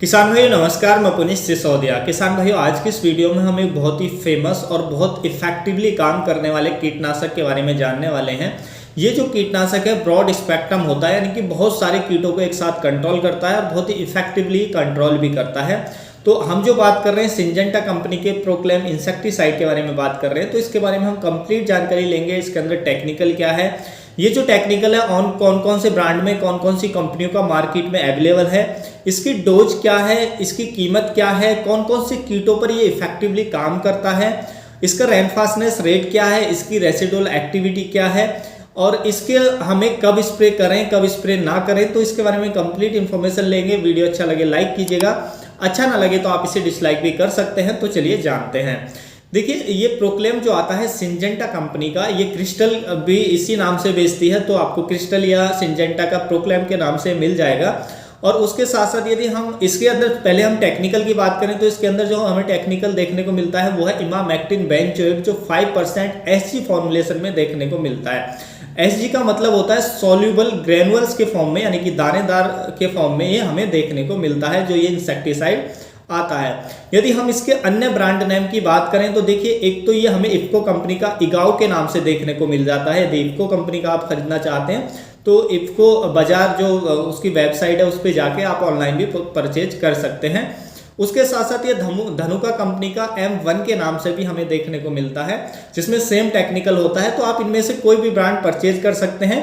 किसान भाइयों नमस्कार, मैं पुनीत सिसोदिया। किसान भाइयों, आज की इस वीडियो में हम एक बहुत ही फेमस और बहुत इफेक्टिवली काम करने वाले कीटनाशक के बारे में जानने वाले हैं। ये जो कीटनाशक है ब्रॉड स्पेक्ट्रम होता है, यानी कि बहुत सारे कीटों को एक साथ कंट्रोल करता है और बहुत ही इफेक्टिवली कंट्रोल भी करता है। तो हम जो बात कर रहे हैं सिंजेंटा कंपनी के प्रोक्लेम इंसेक्टिसाइड के बारे में बात कर रहे हैं, तो इसके बारे में हम कंप्लीट जानकारी लेंगे। इसके अंदर टेक्निकल क्या है, ये जो टेक्निकल है ऑन कौन कौन से ब्रांड में कौन कौन सी कंपनियों का मार्केट में अवेलेबल है, इसकी डोज क्या है, इसकी कीमत क्या है, कौन कौन से कीटों पर ये इफेक्टिवली काम करता है, इसका रैनफास्टनेस रेट क्या है, इसकी रेसिडुअल एक्टिविटी क्या है और इसके हमें कब स्प्रे करें कब स्प्रे ना करें, तो इसके बारे में कंप्लीट इन्फॉर्मेशन लेंगे। वीडियो अच्छा लगे लाइक कीजिएगा, अच्छा ना लगे तो आप इसे डिसलाइक भी कर सकते हैं। तो चलिए जानते हैं। देखिए, ये प्रोक्लेम जो आता है सिंजेंटा कंपनी का, ये क्रिस्टल भी इसी नाम से बेचती है, तो आपको क्रिस्टल या सिंजेंटा का प्रोक्लेम के नाम से मिल जाएगा। और उसके साथ साथ यदि हम इसके अंदर पहले हम टेक्निकल की बात करें, तो इसके अंदर जो हमें टेक्निकल देखने को मिलता है वो है इमामेक्टिन बेंजोएट, जो 5% एसजी फॉर्मुलेशन में देखने को मिलता है। एसजी का मतलब होता है सॉल्यूबल ग्रेनुअल्स के फॉर्म में, यानी कि दानेदार के फॉर्म में ये हमें देखने को मिलता है जो ये इंसेक्टिसाइड आता है। यदि हम इसके अन्य ब्रांड नेम की बात करें तो देखिए, एक तो ये हमें इफ्को कंपनी का इगाओ के नाम से देखने को मिल जाता है। यदि इफ्को कंपनी का आप खरीदना चाहते हैं तो इफ्को बाजार जो उसकी वेबसाइट है उस पर जाके आप ऑनलाइन भी परचेज कर सकते हैं। उसके साथ साथ ये धनुका कंपनी का M1 के नाम से भी हमें देखने को मिलता है, जिसमें सेम टेक्निकल होता है। तो आप इनमें से कोई भी ब्रांड परचेज कर सकते हैं।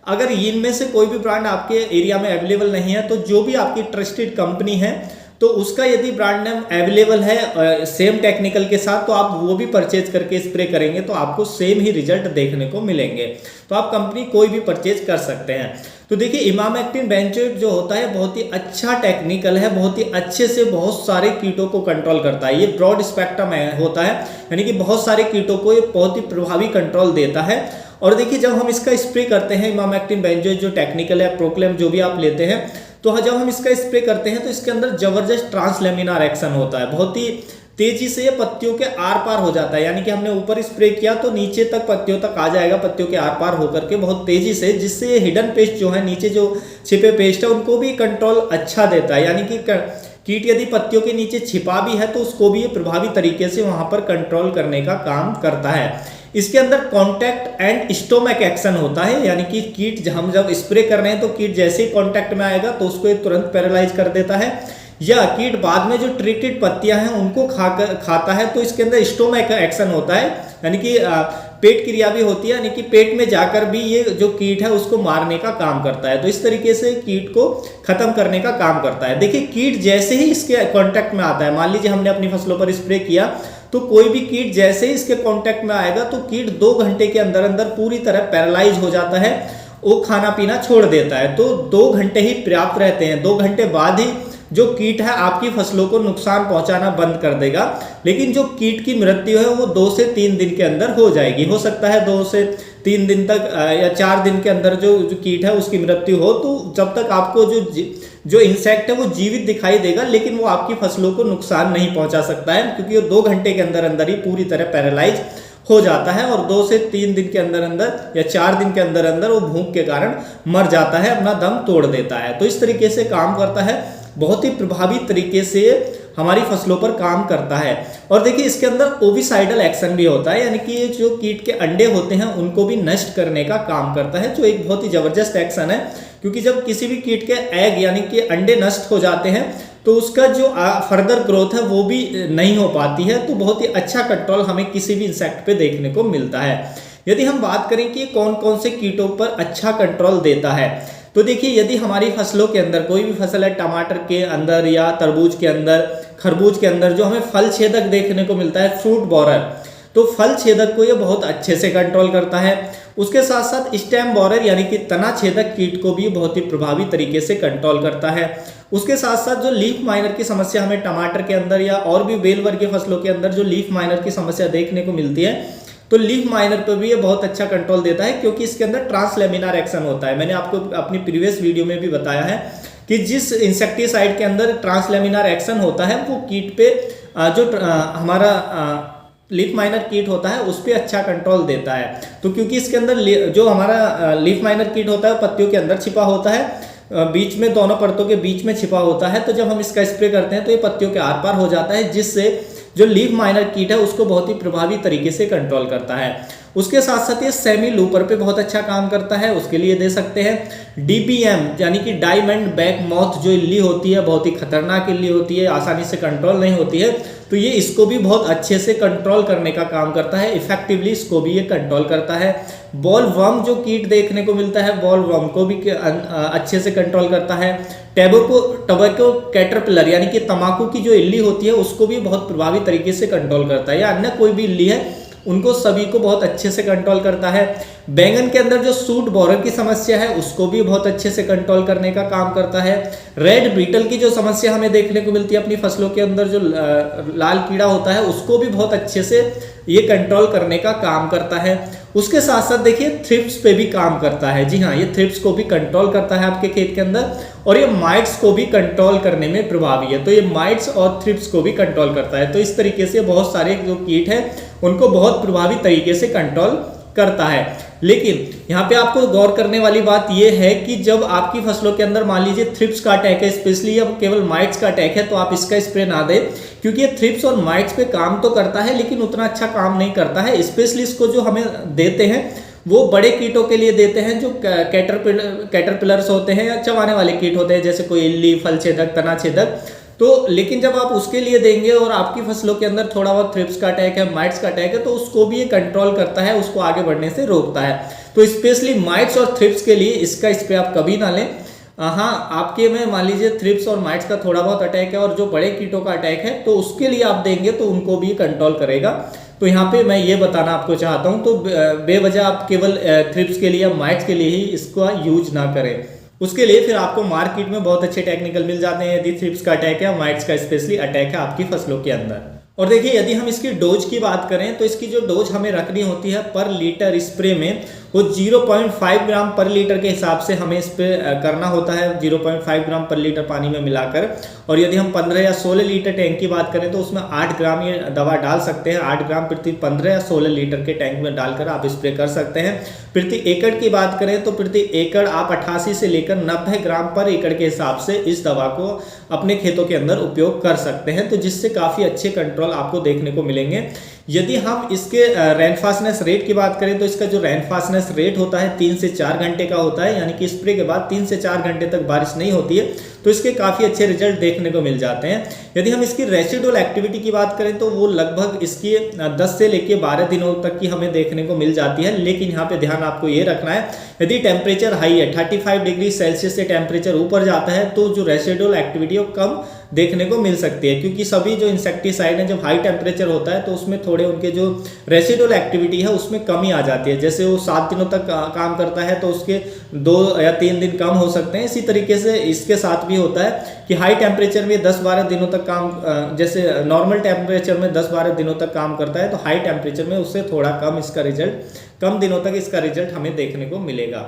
अगर इनमें से कोई भी ब्रांड आपके एरिया में अवेलेबल नहीं है तो जो भी आपकी ट्रस्टेड कंपनी है तो उसका यदि ब्रांड नेम अवेलेबल है सेम टेक्निकल के साथ, तो आप वो भी परचेज करके स्प्रे करेंगे तो आपको सेम ही रिजल्ट देखने को मिलेंगे। तो आप कंपनी कोई भी परचेज कर सकते हैं। तो देखिए, इमामेक्टिन बेंजोएट जो होता है बहुत ही अच्छा टेक्निकल है, बहुत ही अच्छे से बहुत सारे कीटों को कंट्रोल करता है। ये ब्रॉड स्पेक्ट्रम होता है, यानी कि बहुत सारे कीटों को ये बहुत ही प्रभावी कंट्रोल देता है। और देखिए, जब हम इसका स्प्रे करते हैं इमामेक्टिन बेंजोएट जो टेक्निकल है, प्रोक्लेम जो भी आप लेते हैं, तो जब हम इसका स्प्रे करते हैं तो इसके अंदर जबरदस्त ट्रांसलेमिनार एक्शन होता है। बहुत ही तेजी से ये पत्तियों के आर पार हो जाता है, यानी कि हमने ऊपर स्प्रे किया तो नीचे तक पत्तियों तक आ जाएगा, पत्तियों के आर पार होकर के बहुत तेजी से, जिससे ये हिडन पेस्ट जो है, नीचे जो छिपे पेस्ट है, उनको भी कंट्रोल अच्छा देता है। यानी कि कीट यदि पत्तियों के नीचे छिपा भी है तो उसको भी ये प्रभावी तरीके से वहां पर कंट्रोल करने का काम करता है। इसके अंदर कॉन्टैक्ट एंड स्टोमक एक्शन होता है, यानी कि कीट हम जब स्प्रे कर रहे हैं तो कीट जैसे ही कॉन्टैक्ट में आएगा तो उसको तुरंत पैरालाइज कर देता है, या कीट बाद में जो ट्रीटेड पत्तियां हैं उनको खाता है तो इसके अंदर स्टोमक एक्शन होता है, यानी कि पेट क्रिया भी होती है, यानी कि पेट में जाकर भी ये जो कीट है उसको मारने का काम करता है। तो इस तरीके से कीट को खत्म करने का काम करता है। देखिए, कीट जैसे ही इसके कांटेक्ट में आता है, मान लीजिए हमने अपनी फसलों पर स्प्रे किया, तो कोई भी कीट जैसे ही इसके कांटेक्ट में आएगा तो कीट 2 घंटे के अंदर अंदर पूरी तरह पैरालाइज हो जाता है, वो खाना पीना छोड़ देता है। तो 2 घंटे ही पर्याप्त रहते हैं। 2 घंटे बाद ही जो कीट है आपकी फसलों को नुकसान पहुंचाना बंद कर देगा। लेकिन जो कीट की मृत्यु है वो 2 से 3 दिन के अंदर हो जाएगी। हो सकता है 2 से 3 दिन तक या 4 दिन के अंदर जो कीट है उसकी मृत्यु हो, तो जब तक आपको जो इंसेक्ट है वो जीवित दिखाई देगा, लेकिन वो आपकी फसलों को नुकसान नहीं पहुंचा सकता है, क्योंकि वो 2 घंटे के अंदर अंदर ही पूरी तरह पैरालाइज हो जाता है और 2 से 3 दिन के अंदर अंदर या 4 दिन के अंदर अंदर वो भूख के कारण मर जाता है, अपना दम तोड़ देता है। तो इस तरीके से काम करता है, बहुत ही प्रभावी तरीके से हमारी फसलों पर काम करता है। और देखिए, इसके अंदर ओविसाइडल एक्शन भी होता है, यानी कि ये जो कीट के अंडे होते हैं उनको भी नष्ट करने का काम करता है, जो एक बहुत ही जबरदस्त एक्शन है। क्योंकि जब किसी भी कीट के एग यानी कि अंडे नष्ट हो जाते हैं तो उसका जो फर्दर ग्रोथ है वो भी नहीं हो पाती है। तो बहुत ही अच्छा कंट्रोल हमें किसी भी इंसेक्ट पे देखने को मिलता है। यदि हम बात करें कि कौन कौन से कीटों पर अच्छा कंट्रोल देता है, तो देखिए, यदि हमारी फसलों के अंदर कोई भी फसल है, टमाटर के अंदर या तरबूज के अंदर, खरबूज के अंदर जो हमें फल छेदक देखने को मिलता है, फ्रूट बोरर, तो फल छेदक को ये बहुत अच्छे से कंट्रोल करता है। उसके साथ साथ स्टेम बोरर यानी कि तना छेदक कीट को भी बहुत ही प्रभावी तरीके से कंट्रोल करता है। उसके साथ साथ जो लीफ माइनर की समस्या हमें टमाटर के अंदर या और भी बेल वर्गीय फसलों के अंदर जो लीफ माइनर की समस्या देखने को मिलती है, तो लीफ माइनर पर भी ये बहुत अच्छा कंट्रोल देता है, क्योंकि इसके अंदर ट्रांसलेमिनार एक्शन होता है। मैंने आपको अपनी प्रीवियस वीडियो में भी बताया है कि जिस इंसेक्टिसाइड के अंदर ट्रांसलेमिनार एक्शन होता है वो कीट पे जो हमारा लीफ माइनर कीट होता है उस पर अच्छा कंट्रोल देता है। तो क्योंकि इसके अंदर जो हमारा लीफ माइनर कीट होता है पत्तियों के अंदर छिपा होता है, बीच में दोनों परतों के बीच में छिपा होता है। तो जब हम इसका स्प्रे करते हैं तो ये पत्तियों के आर पार हो जाता है, जिससे जो लीफ माइनर कीट है उसको बहुत ही प्रभावी तरीके से कंट्रोल करता है। उसके साथ साथ ये सेमी लूपर पे बहुत अच्छा काम करता है, उसके लिए दे सकते हैं। डीबीएम यानी कि डायमंड बैक मॉथ जो इल्ली होती है, बहुत ही खतरनाक इल्ली होती है, आसानी से कंट्रोल नहीं होती है, तो ये इसको भी बहुत अच्छे से कंट्रोल करने का काम करता है, इफेक्टिवली इसको भी ये कंट्रोल करता है। बॉल वर्म जो कीट देखने को मिलता है, बॉल वर्म को भी अच्छे से कंट्रोल करता है। टबैको कैटरपिलर यानी कि तंबाकू की जो इल्ली होती है उसको भी बहुत प्रभावी तरीके से कंट्रोल करता है, या अन्य कोई भी इल्ली है उनको सभी को बहुत अच्छे से कंट्रोल करता है। बैंगन के अंदर जो सूट बोरर की समस्या है उसको भी बहुत अच्छे से कंट्रोल करने का काम करता है। रेड बीटल की जो समस्या हमें देखने को मिलती है अपनी फसलों के अंदर, जो लाल कीड़ा होता है उसको भी बहुत अच्छे से ये कंट्रोल करने का काम करता है। उसके साथ साथ देखिए थ्रिप्स पे भी काम करता है। जी हाँ, ये थ्रिप्स को भी कंट्रोल करता है आपके खेत के अंदर, और ये माइट्स को भी कंट्रोल करने में प्रभावी है। तो ये माइट्स और थ्रिप्स को भी कंट्रोल करता है। तो इस तरीके से बहुत सारे जो कीट हैं उनको बहुत प्रभावी तरीके से कंट्रोल करता है। लेकिन यहाँ पे आपको गौर करने वाली बात यह है कि जब आपकी फसलों के अंदर मान लीजिए थ्रिप्स का अटैक है, स्पेशली अब केवल माइट्स का अटैक है, तो आप इसका स्प्रे ना दें, क्योंकि ये थ्रिप्स और माइट्स पे काम तो करता है लेकिन उतना अच्छा काम नहीं करता है। स्पेशली इसको जो हमें देते हैं वो बड़े कीटों के लिए देते हैं, जो कैटरपिलर्स होते हैं या चबाने वाले कीट होते हैं, जैसे कोई इल्ली, फल छेदक, तना छेदक। तो लेकिन जब आप उसके लिए देंगे और आपकी फसलों के अंदर थोड़ा बहुत थ्रिप्स का अटैक है, माइट्स का अटैक है, तो उसको भी ये कंट्रोल करता है, उसको आगे बढ़ने से रोकता है। तो स्पेशली माइट्स और थ्रिप्स के लिए इसका स्प्रे आप कभी ना लें। हाँ, आपके में मान लीजिए थ्रिप्स और माइट्स का थोड़ा बहुत अटैक है और जो बड़े कीटों का अटैक है, तो उसके लिए आप देंगे तो उनको भी कंट्रोल करेगा। तो यहाँ पे मैं ये बताना आपको चाहता हूँ, तो बेवजह आप केवल थ्रिप्स के लिए या माइट्स के लिए ही इसका यूज ना करें। उसके लिए फिर आपको मार्केट में बहुत अच्छे टेक्निकल मिल जाते हैं, यदि थ्रिप्स का अटैक है, माइट्स का स्पेशली अटैक है आपकी फसलों के अंदर। और देखिए यदि हम इसकी डोज की बात करें तो इसकी जो डोज हमें रखनी होती है पर लीटर स्प्रे में, वो 0.5 ग्राम पर लीटर के हिसाब से हमें स्प्रे करना होता है, 0.5 ग्राम पर लीटर पानी में मिलाकर। और यदि हम 15 या 16 लीटर टैंक की बात करें तो उसमें 8 ग्राम ये दवा डाल सकते हैं। 8 ग्राम प्रति 15 या 16 लीटर के टैंक में डालकर आप स्प्रे कर सकते हैं। प्रति एकड़ की बात करें तो प्रति एकड़ आप 88 से लेकर 90 ग्राम पर एकड़ के हिसाब से इस दवा को अपने खेतों के अंदर उपयोग कर सकते हैं, तो जिससे काफ़ी अच्छे कंट्रोल आपको देखने को मिलेंगे। यदि हम इसके रेनफास्टनेस रेट की बात करें तो इसका जो रेनफास्टनेस रेट होता है 3 से 4 घंटे का होता है, यानी कि स्प्रे के बाद 3 से 4 घंटे तक बारिश नहीं होती है, तो इसके काफ़ी अच्छे रिजल्ट देखने को मिल जाते हैं। यदि हम इसकी रेसिडुअल एक्टिविटी की बात करें तो वो लगभग इसकी 10 से लेकर 12 दिनों तक की हमें देखने को मिल जाती है। लेकिन यहाँ पे ध्यान आपको ये रखना है, यदि टेम्परेचर हाई है, 35 डिग्री सेल्सियस से टेम्परेचर ऊपर जाता है, तो जो रेसिडुअल एक्टिविटी है कम देखने को मिल सकती है, क्योंकि सभी जो इंसेक्टिसाइड है जब हाई टेम्परेचर होता है तो उसमें थोड़े उनके जो रेसिडुअल एक्टिविटी है उसमें कमी आ जाती है। जैसे वो 7 दिनों तक काम करता है तो उसके 2 या 3 दिन कम हो सकते हैं। इसी तरीके से इसके साथ भी होता है कि हाई टेम्परेचर में 10-12 दिनों तक काम, जैसे नॉर्मल टेम्परेचर में 10-12 दिनों तक काम करता है, तो हाई टेम्परेचर में उससे थोड़ा कम इसका रिजल्ट, कम दिनों तक इसका रिजल्ट हमें देखने को मिलेगा।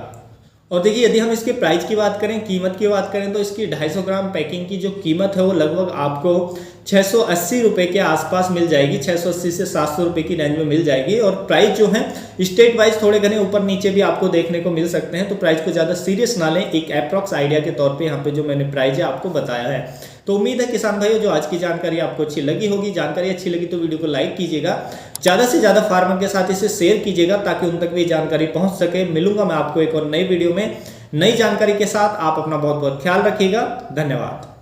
और देखिए यदि हम इसके प्राइस की बात करें, कीमत की बात करें, तो इसकी 250 ग्राम पैकिंग की जो कीमत है वो लगभग आपको 680 रुपये के आसपास मिल जाएगी, 680 से 700 रुपये की रेंज में मिल जाएगी। और प्राइस जो है स्टेट वाइज थोड़े घने ऊपर नीचे भी आपको देखने को मिल सकते हैं, तो प्राइस को ज़्यादा सीरियस ना लें, एक अप्रॉक्स आइडिया के तौर पे यहाँ पे जो मैंने प्राइस है आपको बताया है। तो उम्मीद है किसान भाइयों जो आज की जानकारी आपको अच्छी लगी होगी। जानकारी अच्छी लगी तो वीडियो को लाइक कीजिएगा, ज़्यादा से ज़्यादा फार्मर के साथ इसे शेयर कीजिएगा ताकि उन तक भी जानकारी पहुँच सके। मिलूंगा मैं आपको एक और नई वीडियो में नई जानकारी के साथ। आप अपना बहुत बहुत ख्याल रखिएगा। धन्यवाद।